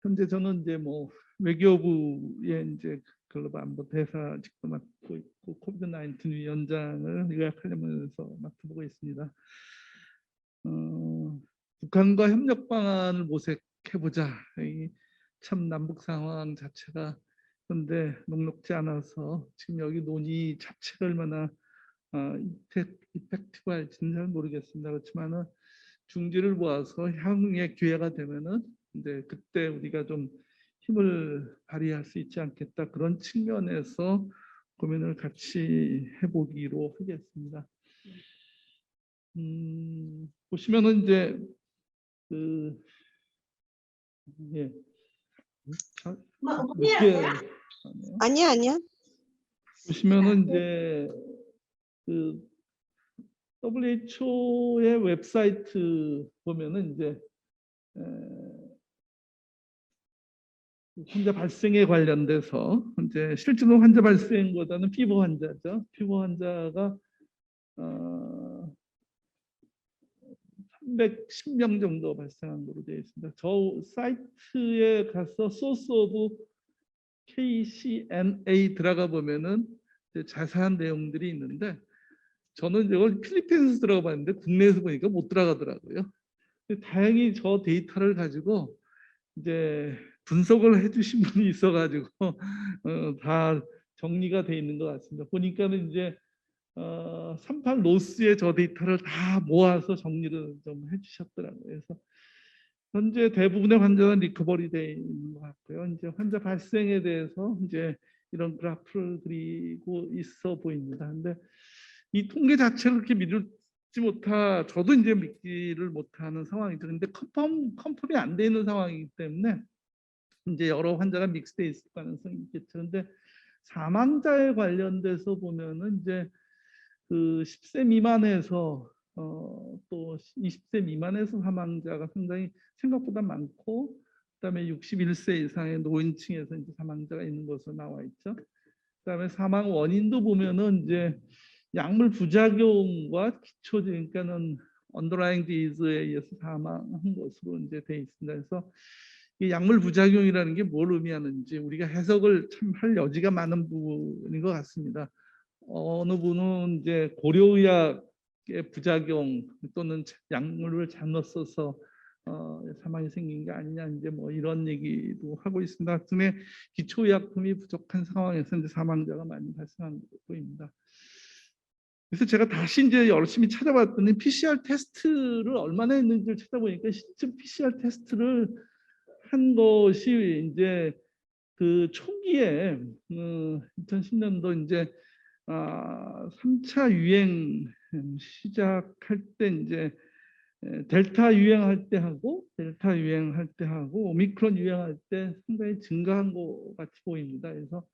현재 저는 이제 뭐 외교부에 이제 글로벌 안보 대사 직도 맡고 있고 코비드 19 위원장을 의학하려면서 맡아보고 있습니다. 북한과 협력 방안을 모색해보자. 참 남북 상황 자체가 그런데 녹록지 않아서 지금 여기 논의 자체가 얼마나 이펙티브할지는 잘 모르겠습니다. 그렇지만은 중지를 모아서 향후에 기회가 되면은 이제 그때 우리가 좀 힘을 발휘할 수 있지 않겠다, 그런 측면에서 고민을 같이 해보기로 하겠습니다. 보시면은 이제 그 예. 아니야. 보시면은 이제 그 WHO의 웹사이트 보면은 이제 환자 발생에 관련돼서 이제 실제로 환자 발생보다는 피부 환자죠. 피부 환자가 310명 정도 발생한 걸로 되어 있습니다. 저 사이트에 가서 소스 오브 KCNA 들어가 보면은 자세한 내용들이 있는데, 저는 이걸 필리핀에서 들어가 봤는데 국내에서 보니까 못 들어가더라고요. 다행히 저 데이터를 가지고 이제 분석을 해주신 분이 있어가지고 다 정리가 돼 있는 것 같습니다. 보니까는 이제 38 노스의 저 데이터를 다 모아서 정리를 좀 해주셨더라고요. 그래서 현재 대부분의 환자는 리커버리 돼 있는 것 같고요. 이제 환자 발생에 대해서 이제 이런 그래프를 그리고 있어 보입니다. 근데 이 통계 자체를 그렇게 믿지 못하, 저도 이제 믿기를 못하는 상황이죠. 근데 컨펌이 안 돼 있는 상황이기 때문에 이제 여러 환자가 믹스돼 있을 가능성이 있겠죠. 그런데 사망자에 관련돼서 보면은 이제 그 10세 미만에서 또 20세 미만에서 사망자가 상당히 생각보다 많고, 그다음에 61세 이상의 노인층에서 이제 사망자가 있는 것으로 나와 있죠. 그다음에 사망 원인도 보면은 이제 약물 부작용과 기초적인, 그러니까는 언더라잉 디즈에 의해서 사망한 것으로 이제 돼 있습니다. 그래서 이 약물 부작용이라는 게 뭘 의미하는지 우리가 해석을 참 할 여지가 많은 부분인 것 같습니다. 어느 분은 이제 고려의학의 부작용 또는 약물을 잘못 써서 사망이 생긴 게 아니냐, 이제 뭐 이런 얘기도 하고 있습니다. 때문에 기초의약품이 부족한 상황에서 이제 사망자가 많이 발생한 것으로 보입니다. 그래서 제가 다시 이제 열심히 찾아봤더니 PCR 테스트를 얼마나 했는지를 찾아보니까 실제 PCR 테스트를 한 것이 이제 그 초기에 2010년도 이제 3차 유행 시작할 때 이제 델타 유행할 때 하고 오미크론 유행할 때 상당히 증가한 것 같이 보입니다. 그래서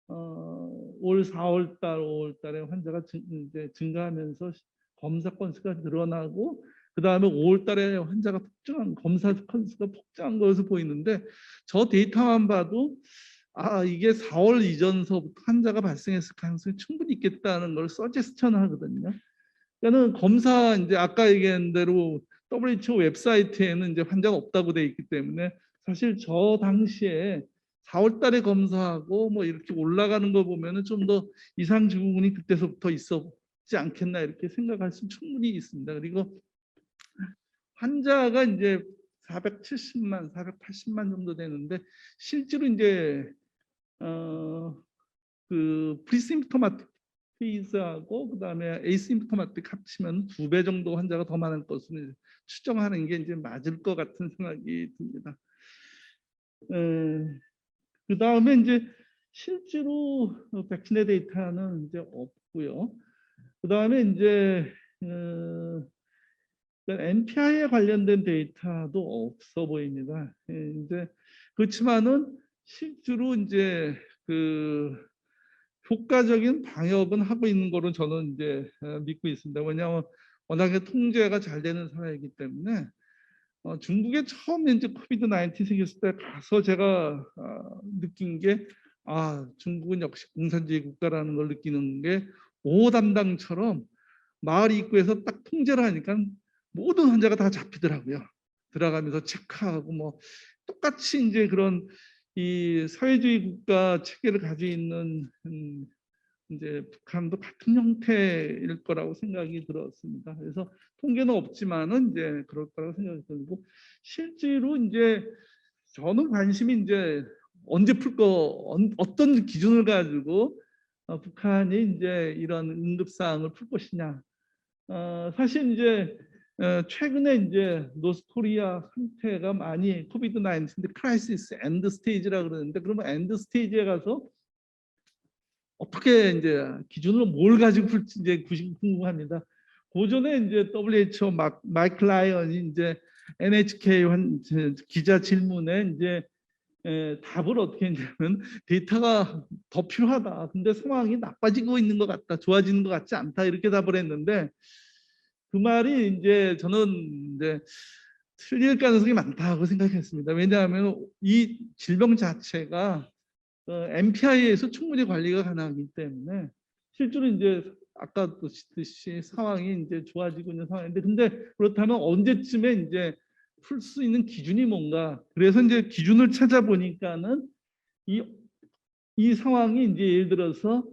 올 4월 달, 5월 달에 환자가 이제 증가하면서 검사 건수가 늘어나고, 그 다음에 5월 달에 환자가 폭증한, 검사 건수가 폭증한 것으로 보이는데, 저 데이터만 봐도 이게 4월 이전서부터 환자가 발생했을 가능성이 충분히 있겠다는 걸 서제스천 하거든요. 그러니까는 검사, 이제 아까 얘기한 대로 WHO 웹사이트에는 이제 환자가 없다고 돼 있기 때문에 사실 저 당시에 4월 달에 검사하고 뭐 이렇게 올라가는 거 보면은 좀 더 이상 증후군이 그때서부터 있었지 않겠나, 이렇게 생각할 수 충분히 있습니다. 그리고 환자가 이제 470만, 480만 정도 되는데, 실제로 이제 그 프리심프토마틱 페이즈하고 그다음에 에이심프토마틱 합치면 2배 정도 환자가 더 많을 것으로 추정하는 게 이제 맞을 것 같은 생각이 듭니다. 그 다음에 이제 실제로 백신의 데이터는 이제 없고요. 그 다음에 이제 NPI에 관련된 데이터도 없어 보입니다. 이제 그렇지만은 실제로 이제 그 효과적인 방역은 하고 있는 거로 저는 이제 믿고 있습니다. 왜냐하면 워낙에 통제가 잘 되는 사회이기 때문에 중국에 처음 이제 코비드 19 생겼을 때 가서 제가 느낀 게 중국은 역시 공산주의 국가라는 걸 느끼는 게, 오 담당처럼 마을 입구에서 딱 통제를 하니까 모든 환자가 다 잡히더라고요. 들어가면서 체크하고 뭐 똑같이 이제 그런 이 사회주의 국가 체계를 가지고 있는 이제 북한도 같은 형태일 거라고 생각이 들었습니다. 그래서 통계는 없지만은 이제 그럴 거라고 생각이 들고, 실제로 이제 저는 관심이 이제 언제 풀 거, 어떤 기준을 가지고 북한이 이제 이런 응급 사항을 풀 것이냐. 사실 이제 최근에 이제 노스코리아 상태가 많이 코비드 19 크라이시스 엔드 스테이지라 그러는데, 그러면 엔드 스테이지에 가서 어떻게 이제 기준으로 뭘 가지고 풀지 이제 궁금합니다. 고전에 이제 WHO 마이클 라이언이 이제 NHK 기자 질문에 이제 답을 어떻게 했냐면, 데이터가 더 필요하다. 근데 상황이 나빠지고 있는 것 같다. 좋아지는 것 같지 않다. 이렇게 답을 했는데, 그 말이 이제 저는 이제 틀릴 가능성이 많다고 생각했습니다. 왜냐하면 이 질병 자체가 MPI에서 충분히 관리가 가능하기 때문에, 실제로 이제 아까 보셨듯이 상황이 이제 좋아지고 있는 상황인데, 근데 그렇다면 언제쯤에 이제 풀 수 있는 기준이 뭔가. 그래서 이제 기준을 찾아보니까는 이 상황이 이제 예를 들어서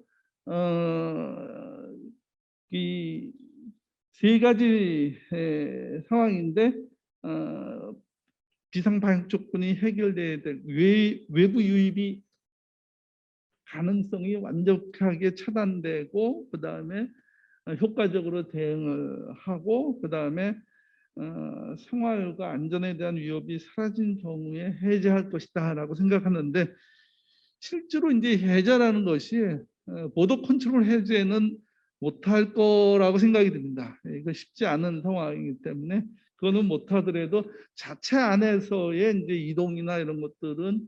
이 세 가지 상황인데, 비상 방역 조건이 해결돼야 될 외부 유입이 가능성이 완벽하게 차단되고, 그 다음에 효과적으로 대응을 하고, 그 다음에 생활과 안전에 대한 위협이 사라진 경우에 해제할 것이다라고 생각하는데, 실제로 이제 해제라는 것이 보더 컨트롤 해제는 못할 거라고 생각이 듭니다. 이거 쉽지 않은 상황이기 때문에 그거는 못하더라도 자체 안에서의 이제 이동이나 이런 것들은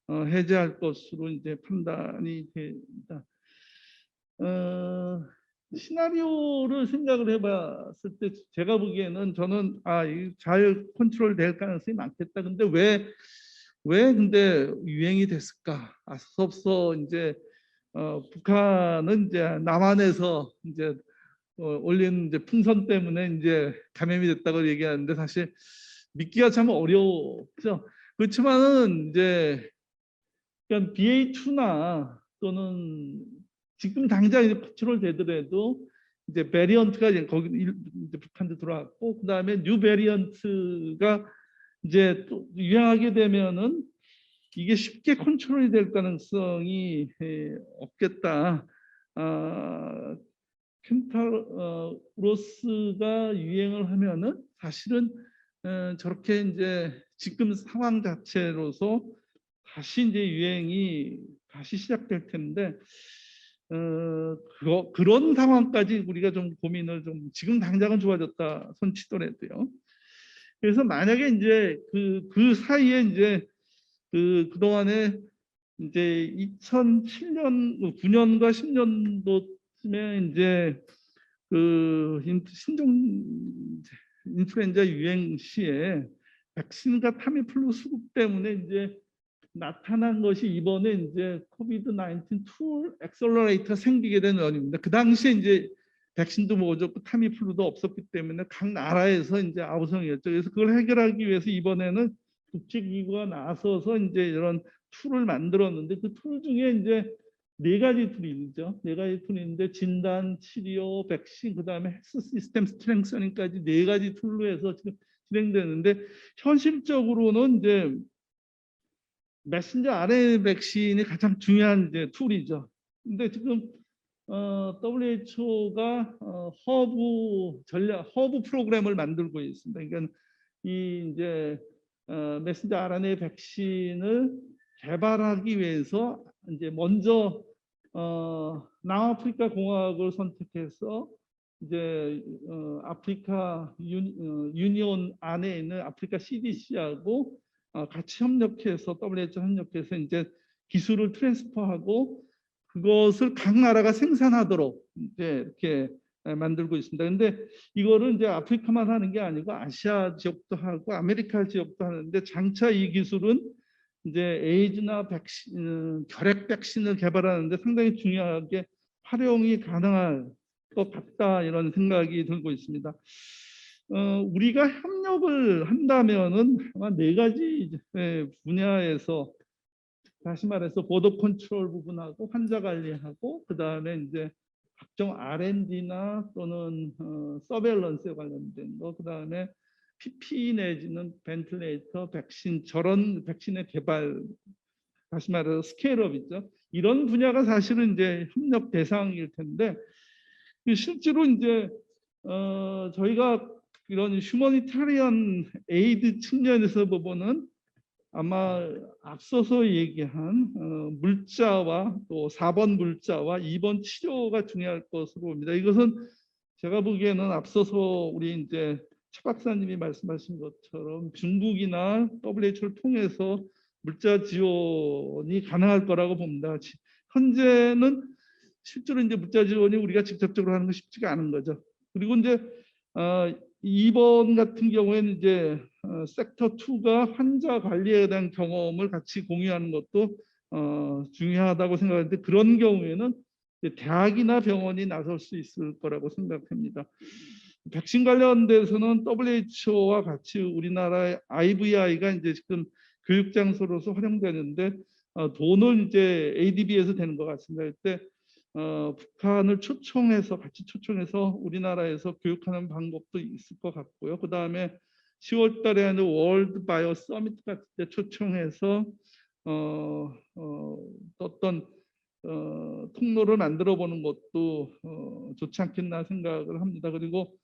해제할 것으로 이제 판단이 됩니다. 시나리오를 생각을 해봤을 때 제가 보기에는 저는 잘 컨트롤 될 가능성이 많겠다. 근데 왜 근데 유행이 됐을까? 앞서 이제 북한은 이제 남한에서 이제 올린 이제 풍선 때문에 이제 감염이 됐다고 얘기하는데, 사실 믿기가 참 어렵죠. 그렇지만은 이제 그러니까 BA2나 또는 지금 당장 이제 컨트롤 되더라도 이제 베리언트가 이제 거기 이제 북한도 들어왔고, 그다음에 뉴 베리언트가 이제 또 유행하게 되면은 이게 쉽게 컨트롤이 될 가능성이 없겠다. 켄타로스가 유행을 하면은 사실은 저렇게 이제 지금 상황 자체로서 다시 이제 유행이 다시 시작될 텐데, 그런 상황까지 우리가 좀 고민을 좀, 지금 당장은 좋아졌다 손치더라도요. 그래서 만약에 이제 그 사이에 이제 그동안에 이제 2007년, 9년과 10년도쯤에 이제 신종 인플루엔자 유행 시에 백신과 타미플루 수급 때문에 이제 나타난 것이 이번에 이제 코비드 19 툴 엑셀러레이터가 생기게 된 원인입니다. 그 당시에 이제 백신도 모졌고 타미플루도 없었기 때문에 각 나라에서 이제 아우성이었죠. 그래서 그걸 해결하기 위해서 이번에는 국제기구가 나서서 이제 이런 툴을 만들었는데, 그 툴 중에 이제 네 가지 툴이죠. 네 가지 툴인데 진단, 치료, 백신, 그다음에 헬스 시스템 스트렝서닝까지 네 가지 툴로 해서 지금 진행되는데, 현실적으로는 이제 메신저 RNA 백신이 가장 중요한 이제 툴이죠. 근데 지금 WHO가 허브 프로그램을 만들고 있습니다. 그러니까 이 이제 메신저 RNA 백신을 개발하기 위해서 이제 먼저 남아프리카 공화국을 선택해서 이제 아프리카 유니온 안에 있는 아프리카 CDC하고 같이 협력해서 WHO 협력해서 이제 기술을 트랜스퍼하고 그것을 각 나라가 생산하도록 이제 이렇게 만들고 있습니다. 근데 이거를 이제 아프리카만 하는 게 아니고 아시아 지역도 하고 아메리카 지역도 하는데, 장차 이 기술은 이제 에이즈나 백신, 결핵 백신을 개발하는데 상당히 중요하게 활용이 가능할 것 같다, 이런 생각이 들고 있습니다. 우리가 협력을 한다면은 아마 네 가지 분야에서, 다시 말해서 보더 컨트롤 부분하고 환자 관리하고 그다음에 이제 각종 R&D나 또는 서베일런스에 관련된 거, 그다음에 PPE 내지는 벤틀레이터, 백신, 저런 백신의 개발, 다시 말해서 스케일업이죠. 이런 분야가 사실은 이제 협력 대상일 텐데, 실제로 이제 저희가 이런 휴머니타리언 에이드 측면에서 보면은 아마 앞서서 얘기한 물자와 또 4번 물자와 2번 치료가 중요할 것으로 봅니다. 이것은 제가 보기에는 앞서서 우리 이제 최 박사님이 말씀하신 것처럼 중국이나 WHO를 통해서 물자 지원이 가능할 거라고 봅니다. 현재는 실제로 이제 물자 지원이 우리가 직접적으로 하는 건 쉽지가 않은 거죠. 그리고 이제 2번 같은 경우에는 이제 섹터 2가 환자 관리에 대한 경험을 같이 공유하는 것도 중요하다고 생각하는데, 그런 경우에는 대학이나 병원이 나설 수 있을 거라고 생각합니다. 백신 관련돼서는 WHO와 같이 우리나라의 IVI가 이제 지금 교육 장소로서 활용되는데 돈은 이제 ADB에서 되는 것 같습니다. 그때 북한을 초청해서 같이 초청해서 우리나라에서 교육하는 방법도 있을 것 같고요. 그 다음에 10월 달에 하는 월드 바이오 서미트 같은 데 초청해서 어떤 통로를 만들어 보는 것도 좋지 않겠나 생각을 합니다. 그리고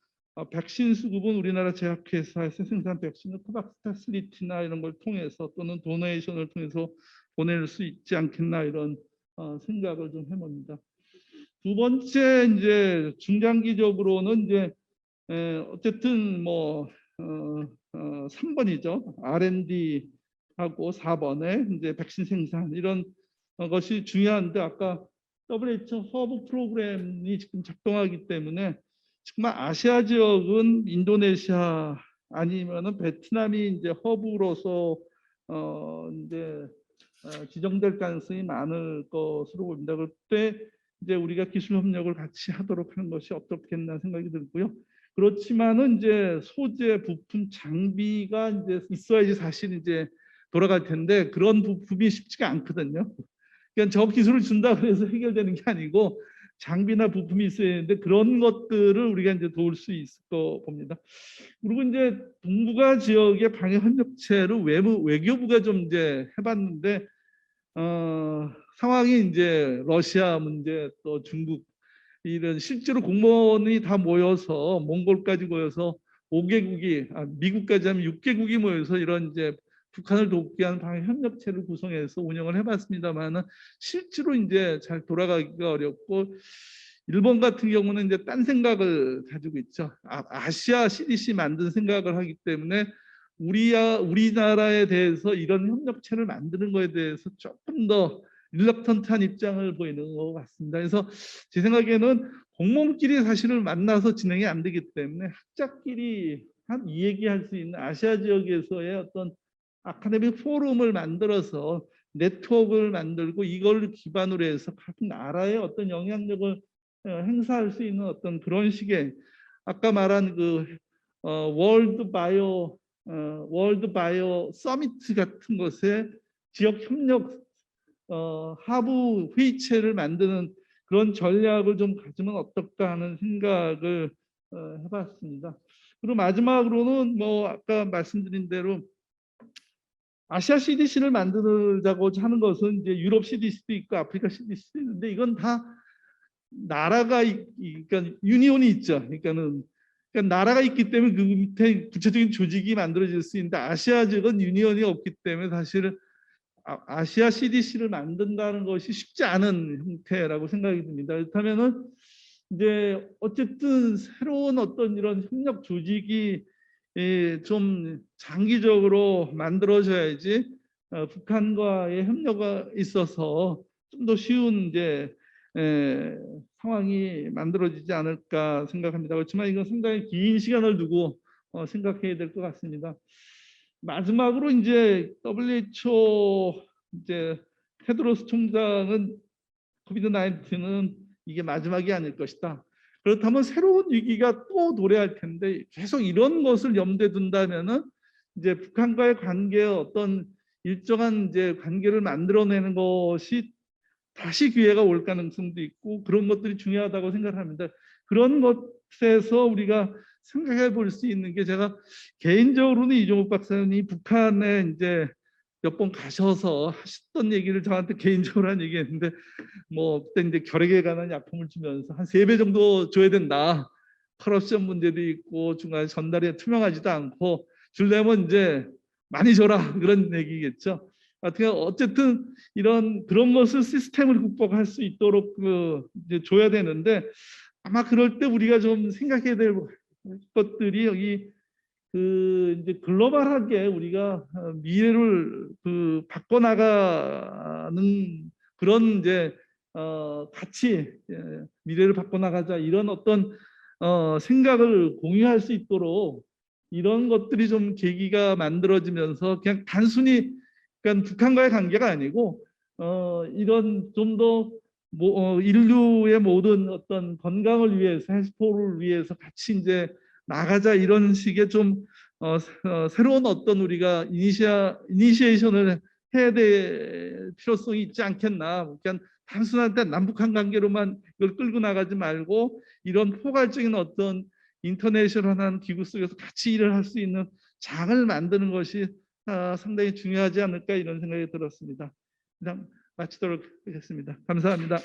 백신 수급은 우리나라 제약회사에서 생산 백신을 코박스 패슬리티나 이런 걸 통해서 또는 도네이션을 통해서 보낼 수 있지 않겠나, 이런 생각을 좀 해봅니다. 두 번째 이제 중장기적으로는 이제 어쨌든 뭐 3번이죠. R&D 하고 4번에 이제 백신 생산, 이런 것이 중요한데, 아까 WHO 허브 프로그램이 지금 작동하기 때문에 정말 아시아 지역은 인도네시아 아니면은 베트남이 이제 허브로서 이제 지정될 가능성이 많을 것으로 봅니다. 그때 이제 우리가 기술 협력을 같이 하도록 하는 것이 어떻겠나 생각이 들고요. 그렇지만은 이제 소재, 부품, 장비가 이제 있어야지 사실 이제 돌아갈 텐데, 그런 부품이 쉽지가 않거든요. 그러니까 저 기술을 준다고 해서 해결되는 게 아니고 장비나 부품이 있어야 되는데, 그런 것들을 우리가 이제 도울 수 있을 거 봅니다. 그리고 이제 동북아 지역의 방역 협력체를 외교부가 좀 이제 해봤는데 상황이 이제 러시아 문제 또 중국, 이런 실제로 공무원이 다 모여서 몽골까지 모여서 5개국이 미국까지 하면 6개국이 모여서 이런 이제 북한을 돕기 위한 방역 협력체를 구성해서 운영을 해봤습니다만은 실제로 이제 잘 돌아가기가 어렵고, 일본 같은 경우는 이제 딴 생각을 가지고 있죠. 아시아 CDC 만든 생각을 하기 때문에 우리나라에 대해서 이런 협력체를 만드는 것에 대해서 조금 더 릴럭턴트한 입장을 보이는 것 같습니다. 그래서 제 생각에는 공무원끼리 사실을 만나서 진행이 안 되기 때문에 학자끼리 얘기할 수 있는 아시아 지역에서의 어떤 아카데믹 포럼을 만들어서 네트워크를 만들고, 이걸 기반으로 해서 각 나라의 어떤 영향력을 행사할 수 있는 어떤 그런 식의, 아까 말한 그 월드 바이오 서미트 같은 것에 지역 협력 하부 회의체를 만드는 그런 전략을 좀 가지면 어떨까 하는 생각을 해봤습니다. 그리고 마지막으로는 뭐 아까 말씀드린 대로 아시아 CDC를 만들자고 하는 것은 이제 유럽 CDC도 있고 아프리카 CDC도 있는데, 이건 다 나라가 그러니까 유니온이 있죠. 그러니까 나라가 있기 때문에 그 밑에 구체적인 조직이 만들어질 수 있는데, 아시아 지역은 유니온이 없기 때문에 사실 아시아 CDC를 만든다는 것이 쉽지 않은 형태라고 생각이 듭니다. 그렇다면은 이제 어쨌든 새로운 어떤 이런 협력 조직이 좀 장기적으로 만들어져야지 북한과의 협력에 있어서 좀 더 쉬운 이제 상황이 만들어지지 않을까 생각합니다. 그렇지만 이건 상당히 긴 시간을 두고 생각해야 될 것 같습니다. 마지막으로 이제 WHO 이제 테드로스 총장은 코비드 19는 이게 마지막이 아닐 것이다. 그렇다면 새로운 새로운 위기가 또 도래할 텐데 계속 이런 것을 염두에 둔다면은 이제 북한과의 관계의 어떤 일정한 이제 관계를 만들어내는 것이 다시 기회가 올 가능성도 있고 그런 것들이 중요하다고 생각합니다. 그런 것에서 우리가 생각해 볼 수 있는 게 제가 개인적으로는 이종욱 박사님이 북한에 이제 몇 번 가셔서 하셨던 얘기를 저한테 개인적으로 한 얘기했는데 뭐 그때 이제 결핵에 관한 약품을 주면서 한 3배 정도 줘야 된다. 커럽션 문제도 있고 중간에 전달이 투명하지도 않고 주려면 이제 많이 줘라 그런 얘기겠죠. 어쨌든 이런 그런 것을 시스템을 극복할 수 있도록 이제 줘야 되는데 아마 그럴 때 우리가 좀 생각해야 될 것들이 여기 이제 글로벌하게 우리가 미래를 바꿔나가는 그런 이제 같이 미래를 바꿔나가자 이런 어떤 생각을 공유할 수 있도록 이런 것들이 좀 계기가 만들어지면서 그냥 단순히 그러니까 북한과의 관계가 아니고 이런 좀 더 인류의 모든 어떤 건강을 위해서 헬스포를 위해서 같이 이제 나가자 이런 식의 좀 새로운 어떤 우리가 이니시에이션을 해야 될 필요성이 있지 않겠나. 그러니까 단순한 남북한 관계로만 이걸 끌고 나가지 말고 이런 포괄적인 어떤 인터내셔널한 기구 속에서 같이 일을 할 수 있는 장을 만드는 것이 상당히 중요하지 않을까 이런 생각이 들었습니다. 그냥 마치도록 하겠습니다. 감사합니다.